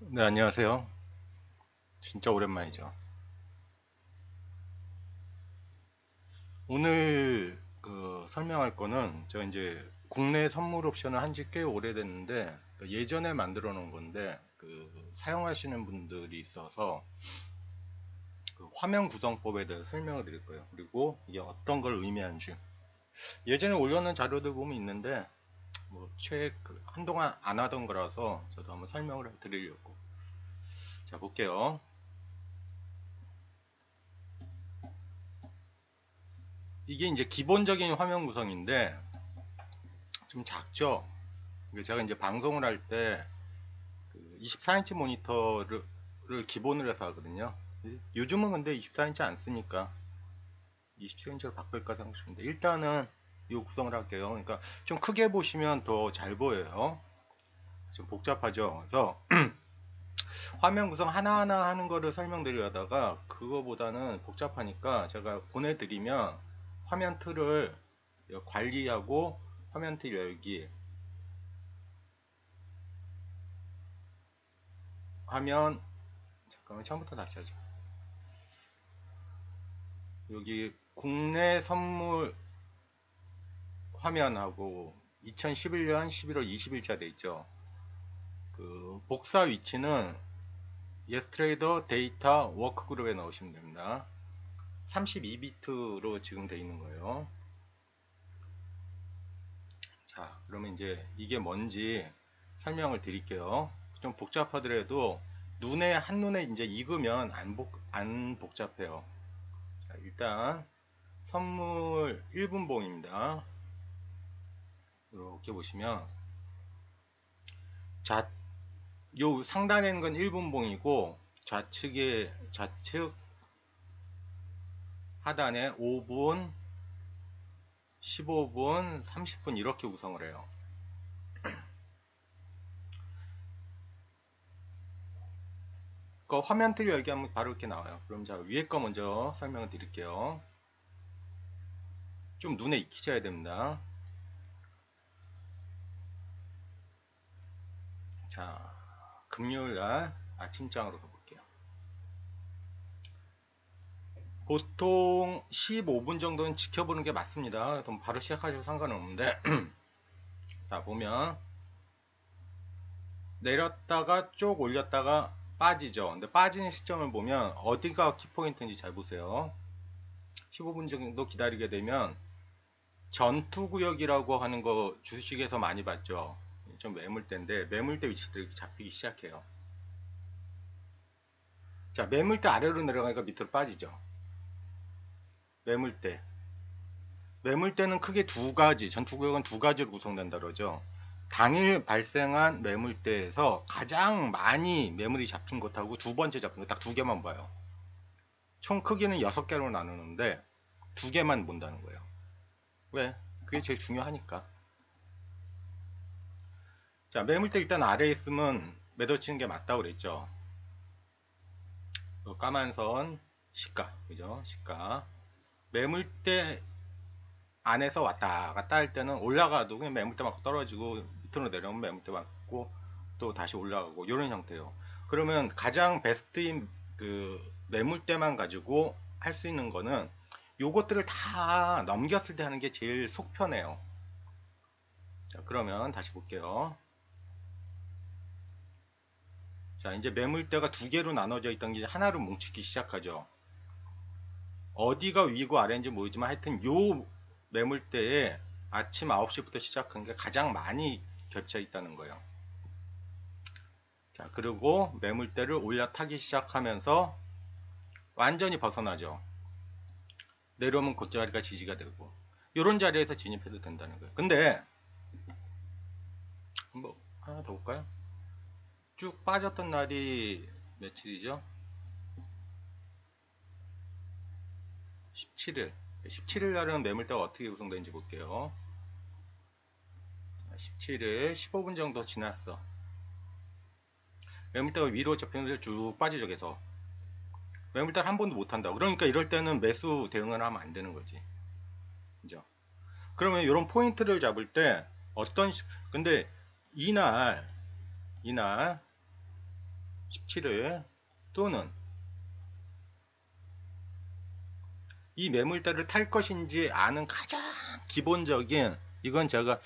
네, 안녕하세요. 진짜 오랜만이죠. 오늘 설명할 거는 제가 이제 국내 선물 옵션을 한지 꽤 오래됐는데 예전에 만들어 놓은 건데 사용하시는 분들이 있어서 화면 구성법에 대해서 설명을 드릴 거예요. 그리고 이게 어떤 걸 의미하는지. 예전에 올려놓은 자료들 보면 있는데 한동안 안 하던 거라서 저도 한번 설명을 드리려고. 자, 볼게요. 이게 이제 기본적인 화면 구성인데 좀 작죠? 제가 이제 방송을 할 때 24인치 모니터를 기본으로 해서 하거든요. 요즘은 근데 24인치 안 쓰니까 27인치로 바꿀까 생각 중인데 일단은 이 구성을 할게요. 그러니까 좀 크게 보시면 더 잘 보여요. 좀 복잡하죠. 그래서 화면 구성 하나하나 하는 거를 설명드리려다가 그거보다는 복잡하니까 제가 보내드리면 화면 틀을 관리하고 화면 틀 열기, 화면 잠깐만 처음부터 다시 하죠. 여기 국내 선물 화면하고 2011년 11월 20일자 돼 있죠. 복사 위치는 예스트레이더 데이터 워크그룹에 넣으시면 됩니다. 32비트로 지금 돼 있는 거예요. 자, 그러면 이제 이게 뭔지 설명을 드릴게요. 좀 복잡하더라도 한눈에 이제 익으면 안 복잡해요. 자, 일단 선물 1분봉입니다. 이렇게 보시면 자, 요 상단에 있는 건 1분봉이고 좌측 하단에 5분, 15분, 30분 이렇게 구성을 해요. 그 화면 틀 열기 하면 바로 이렇게 나와요. 그럼 자, 위에 거 먼저 설명을 드릴게요. 좀 눈에 익히셔야 됩니다. 자, 금요일 날 아침장으로 가볼게요. 보통 15분 정도는 지켜보는 게 맞습니다. 그럼 바로 시작하셔도 상관없는데 자, 보면 내렸다가 쭉 올렸다가 빠지죠. 근데 빠지는 시점을 보면 어디가 키포인트인지 잘 보세요. 15분 정도 기다리게 되면 전투구역이라고 하는 거 주식에서 많이 봤죠. 좀 매물대인데 매물대 위치들이 잡히기 시작해요. 자, 매물대 아래로 내려가니까 밑으로 빠지죠. 매물대. 매물대는 크게 두 가지, 전투구역은 두 가지로 구성된다 그러죠. 당일 발생한 매물대에서 가장 많이 매물이 잡힌 것하고 두 번째 잡힌 것 딱 두 개만 봐요. 총 크기는 6개로 나누는데 두 개만 본다는 거예요. 왜? 그게 제일 중요하니까. 자, 매물대 일단 아래에 있으면 매도치는 게 맞다고 그랬죠. 까만 선 시가, 그죠? 시가. 매물대 안에서 왔다 갔다 할 때는 올라가도 그냥 매물대 맞고 떨어지고 밑으로 내려오면 매물대 맞고 또 다시 올라가고 이런 형태예요. 그러면 가장 베스트인 매물대만 가지고 할 수 있는 거는 요것들을 다 넘겼을 때 하는 게 제일 속 편해요. 자, 그러면 다시 볼게요. 자, 이제 매물대가 두 개로 나눠져 있던 게 하나로 뭉치기 시작하죠. 어디가 위고 아래인지 모르지만 하여튼 요 매물대에 아침 9시부터 시작한 게 가장 많이 겹쳐 있다는 거예요. 자, 그리고 매물대를 올라타기 시작하면서 완전히 벗어나죠. 내려오면 그 자리가 지지가 되고 이런 자리에서 진입해도 된다는 거예요. 근데 뭐 하나 더 볼까요? 쭉 빠졌던 날이 며칠이죠? 17일. 17일 날은 매물대가 어떻게 구성되는지 볼게요. 17일 15분 정도 지났어. 매물대가 위로 접히면서 쭉 빠지죠. 계속. 매물대를 한 번도 못 한다. 그러니까 이럴 때는 매수 대응을 하면 안 되는 거지. 그죠? 그러면 이런 포인트를 잡을 때 근데 이날 17일 또는 이 매물대를 탈 것인지 아는 가장 기본적인, 이건 제가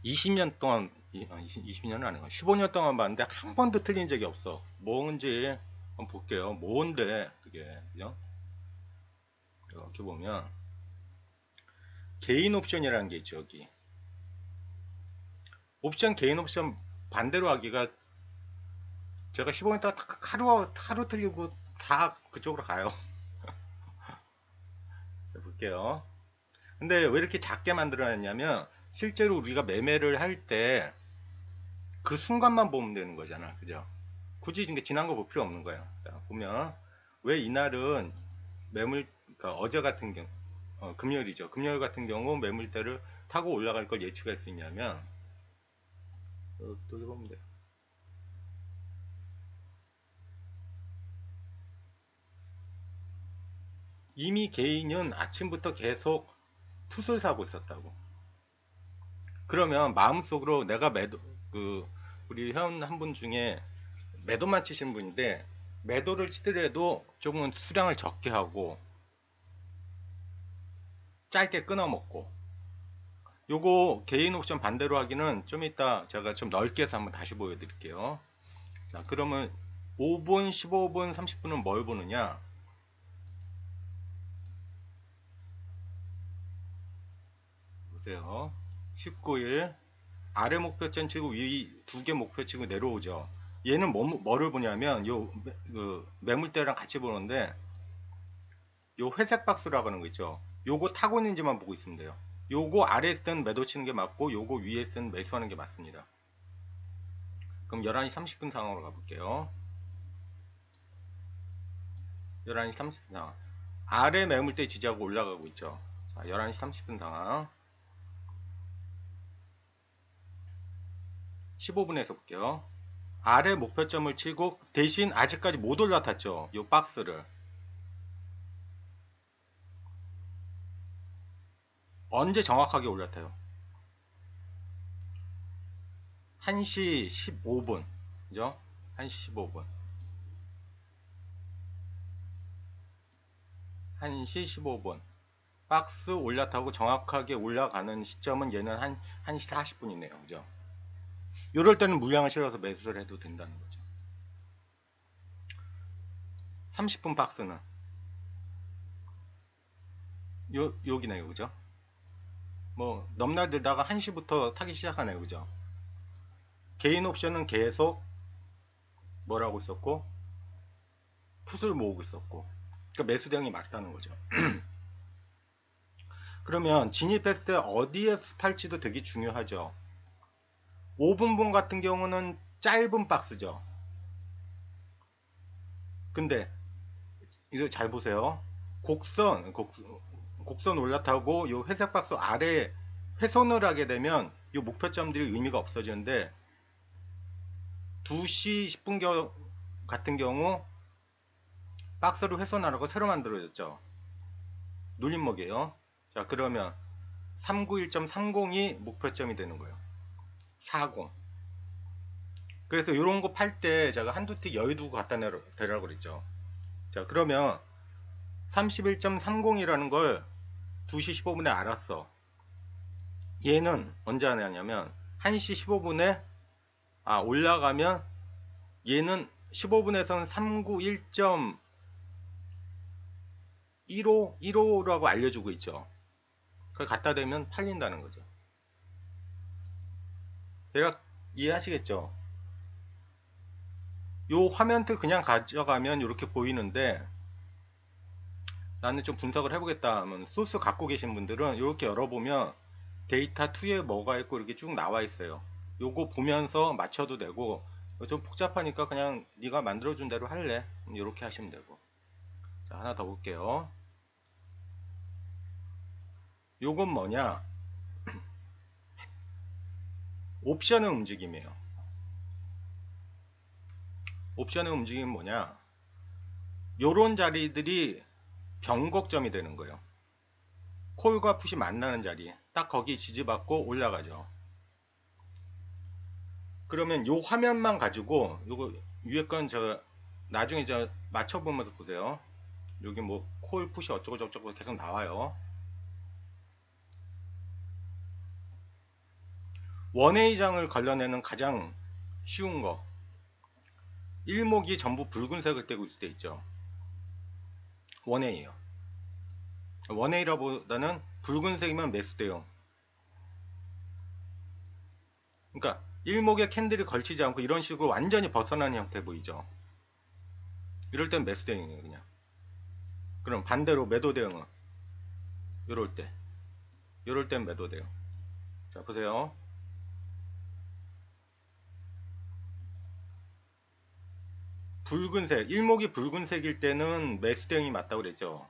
20년 동안 20년은 아니고 15년 동안 봤는데 한 번도 틀린 적이 없어. 뭔지 한번 볼게요. 뭔데 그게, 그죠? 이렇게 보면 개인 옵션이라는 게 있죠. 여기 옵션, 개인 옵션 반대로 하기가, 제가 15년 동안 하루 틀리고 다 그쪽으로 가요. 자, 볼게요. 근데 왜 이렇게 작게 만들어놨냐면 실제로 우리가 매매를 할 때 그 순간만 보면 되는 거잖아, 그죠? 굳이 지난 거 볼 필요 없는 거예요. 자, 보면 왜 이날은 매물, 그러니까 어제 같은 경우, 금요일이죠. 금요일 같은 경우 매물대를 타고 올라갈 걸 예측할 수 있냐면, 여기 보면 돼요. 이미 개인은 아침부터 계속 풋을 사고 있었다고. 그러면 마음속으로 내가 우리 회원 한 분 중에 매도만 치신 분인데, 매도를 치더라도 조금은 수량을 적게 하고 짧게 끊어 먹고, 요거 개인 옵션 반대로 하기는 좀 이따 제가 좀 넓게 해서 한번 다시 보여드릴게요. 자, 그러면 5분, 15분, 30분은 뭘 보느냐? 보세요. 19일 아래 목표점 치고 위 두 개 목표 치고 내려오죠. 얘는 뭐를 보냐면 그 매물대랑 같이 보는데, 요 회색 박스라고 하는 거 있죠. 요거 타고 있는지만 보고 있으면 돼요. 요거 아래에 있을 때는 매도 치는 게 맞고, 요거 위에 있을 때는 매수하는 게 맞습니다. 그럼 11시 30분 상황으로 가볼게요. 11시 30분 상황. 아래 매물대 지지하고 올라가고 있죠. 자, 11시 30분 상황. 15분에서 볼게요. 아래 목표점을 치고, 대신 아직까지 못 올라탔죠. 요 박스를. 언제 정확하게 올라타요? 1시 15분. 그죠? 1시 15분. 1시 15분. 박스 올라타고 정확하게 올라가는 시점은 얘는 1시 40분이네요. 그죠? 이럴 때는 물량을 실어서 매수를 해도 된다는 거죠. 30분 박스는 여기네요. 그죠? 뭐 넘날들다가 1시부터 타기 시작하네요. 그죠? 개인 옵션은 계속 뭐라고 있었고, 풋을 모으고 있었고, 그러니까 매수 대응이 맞다는 거죠. 그러면 진입했을 때 어디에 팔지도 되게 중요하죠. 5분봉 같은 경우는 짧은 박스죠. 근데 이거 잘 보세요. 곡선 올라타고 요 회색 박스 아래 훼손을 하게 되면 요 목표점들이 의미가 없어지는데, 2시 10분 같은 경우 박스를 훼손하라고 새로 만들어졌죠. 눌림목이에요. 자, 그러면 391.30이 목표점이 되는 거예요. 40. 그래서 이런 거 팔 때 제가 한두 틱 여유 두고 갖다 대라고 그랬죠. 자, 그러면 31.30이라는 걸 2시 15분에 알았어. 얘는 언제 하냐면 1시 15분에 올라가면, 얘는 15분에서는 391.15라고 알려주고 있죠. 그걸 갖다 대면 팔린다는 거죠. 대략 이해하시겠죠? 요 화면트 그냥 가져가면 이렇게 보이는데, 나는 좀 분석을 해보겠다 하면 소스 갖고 계신 분들은 이렇게 열어보면 데이터 2에 뭐가 있고 이렇게 쭉 나와 있어요. 요거 보면서 맞춰도 되고, 좀 복잡하니까 그냥 네가 만들어준 대로 할래, 이렇게 하시면 되고. 자, 하나 더 볼게요. 요건 뭐냐, 옵션의 움직임이에요. 옵션의 움직임은 뭐냐, 요런 자리들이 변곡점이 되는 거예요. 콜과 풋이 만나는 자리, 딱 거기 지지받고 올라가죠. 그러면 요 화면만 가지고, 요거 위에 건 저 나중에 저 맞춰보면서 보세요. 여기 뭐 콜 푸시 어쩌고 저쩌고 계속 나와요. 원웨이장을 걸러내는 가장 쉬운 거, 일목이 전부 붉은색을 떼고 있을 때 있죠. 원웨이요. 원웨이라보다는 붉은색이면 매수 대용. 그러니까 일목에 캔들이 걸치지 않고 이런 식으로 완전히 벗어나는 형태 보이죠. 이럴 땐 매수 대용이에요, 그냥. 그럼 반대로 매도 대응은 이럴 때, 이럴 땐 매도 대응. 자, 보세요. 붉은색, 일목이 붉은색일 때는 매수 대응이 맞다고 그랬죠.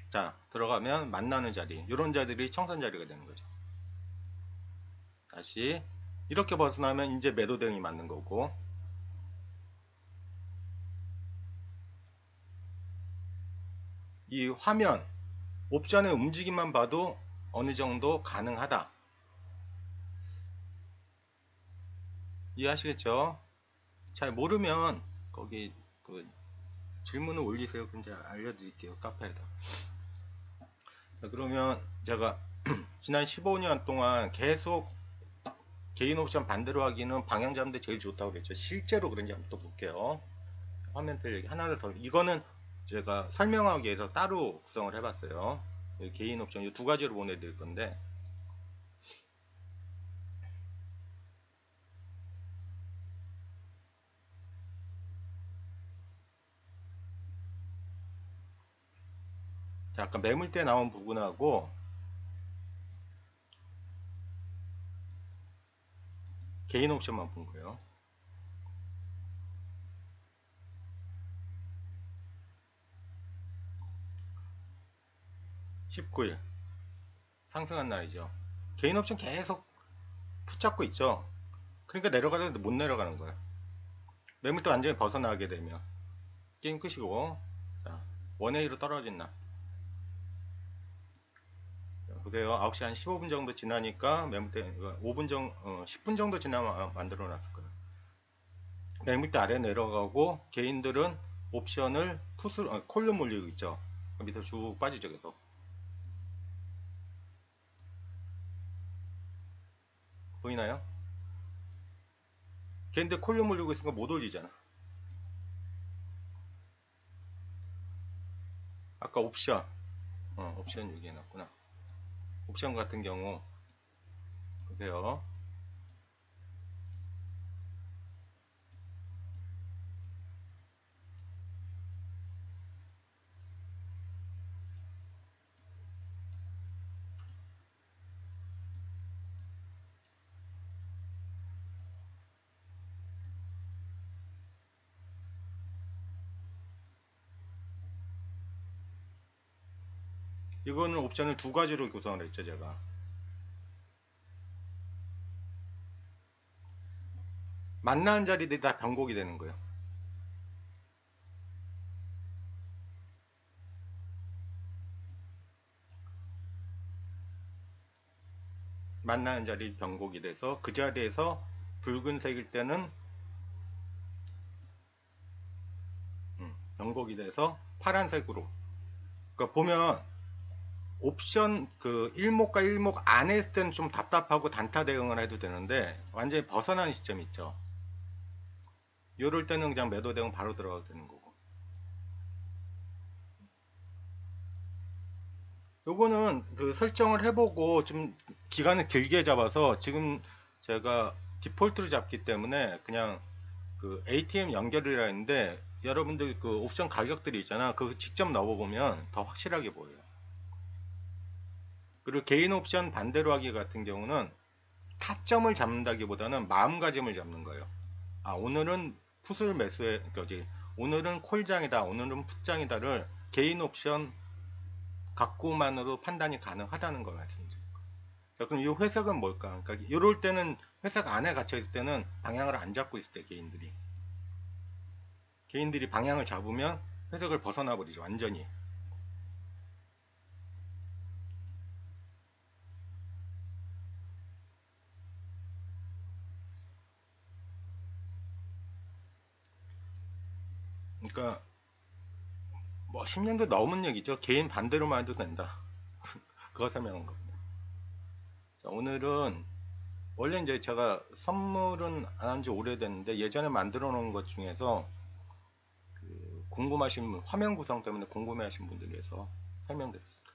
자, 들어가면 만나는 자리, 이런 자들이 청산 자리가 되는 거죠. 다시 이렇게 벗어나면 이제 매도 대응이 맞는 거고, 이 화면 옵션의 움직임만 봐도 어느 정도 가능하다. 이해하시겠죠? 잘 모르면 거기 그 질문을 올리세요. 그럼 제가 알려드릴게요. 카페에다. 자, 그러면 제가 지난 15년 동안 계속 개인 옵션 반대로 하기는 방향 잡는데 제일 좋다고 그랬죠. 실제로 그런지 한번 또 볼게요. 화면 틀리기 하나를 더, 이거는 제가 설명하기 위해서 따로 구성을 해봤어요. 개인 옵션 이 두 가지로 보내드릴 건데, 자, 아까 매물대 나온 부분하고 개인 옵션만 본 거예요. 19일 상승한 날이죠. 개인 옵션 계속 붙잡고 있죠. 그러니까 내려가려는데 못 내려가는 거예요. 매물대 완전히 벗어나게 되면 게임 끝이고. 자, 원웨이로 떨어진 날. 자, 보세요. 9시 한 15분 정도 지나니까 매물대 5분 정도, 10분 정도 지나면 만들어 놨을 거예요. 매물대 아래 내려가고 개인들은 옵션을 콜로 몰리고 있죠. 밑으로 쭉 빠지죠. 계속. 보이나요? 개인들 콜로 몰리고 있으니까 못 올리잖아. 아까 옵션, 옵션 여기 해놨구나. 옵션 같은 경우 보세요. 이거는 옵션을 두 가지로 구성을 했죠, 제가. 만나는 자리들이 다 변곡이 되는 거예요. 만나는 자리 변곡이 돼서 그 자리에서 붉은색일 때는 변곡이 돼서 파란색으로. 그러니까 보면 옵션 그 일목과 일목 안에 있을 때는 좀 답답하고 단타 대응을 해도 되는데 완전히 벗어나는 시점이 있죠. 이럴 때는 그냥 매도 대응 바로 들어가도 되는 거고. 요거는 그 설정을 해보고 좀 기간을 길게 잡아서 지금 제가 디폴트로 잡기 때문에 그냥 그 ATM 연결이라 했는데 여러분들 그 옵션 가격들이 있잖아. 그거 직접 넣어보면 더 확실하게 보여요. 그리고 개인 옵션 반대로 하기 같은 경우는 타점을 잡는다기보다는 마음가짐을 잡는 거예요. 아, 오늘은 풋을 매수해, 그지? 오늘은 콜장이다, 오늘은 풋장이다를 개인 옵션 갖고만으로 판단이 가능하다는 걸 말씀드립니다. 자, 그럼 이 회색은 뭘까? 그러니까 이럴 때는 회색 안에 갇혀 있을 때는 방향을 안 잡고 있을 때 개인들이 방향을 잡으면 회색을 벗어나 버리죠, 완전히. 그러니까 뭐 10년도 넘은 얘기죠. 개인 반대로만 해도 된다. 그거 설명한 겁니다. 자, 오늘은 원래 이제 제가 선물은 안 한 지 오래됐는데 예전에 만들어 놓은 것 중에서 궁금하신 분, 화면 구성 때문에 궁금해 하신 분들 위해서 설명드렸습니다.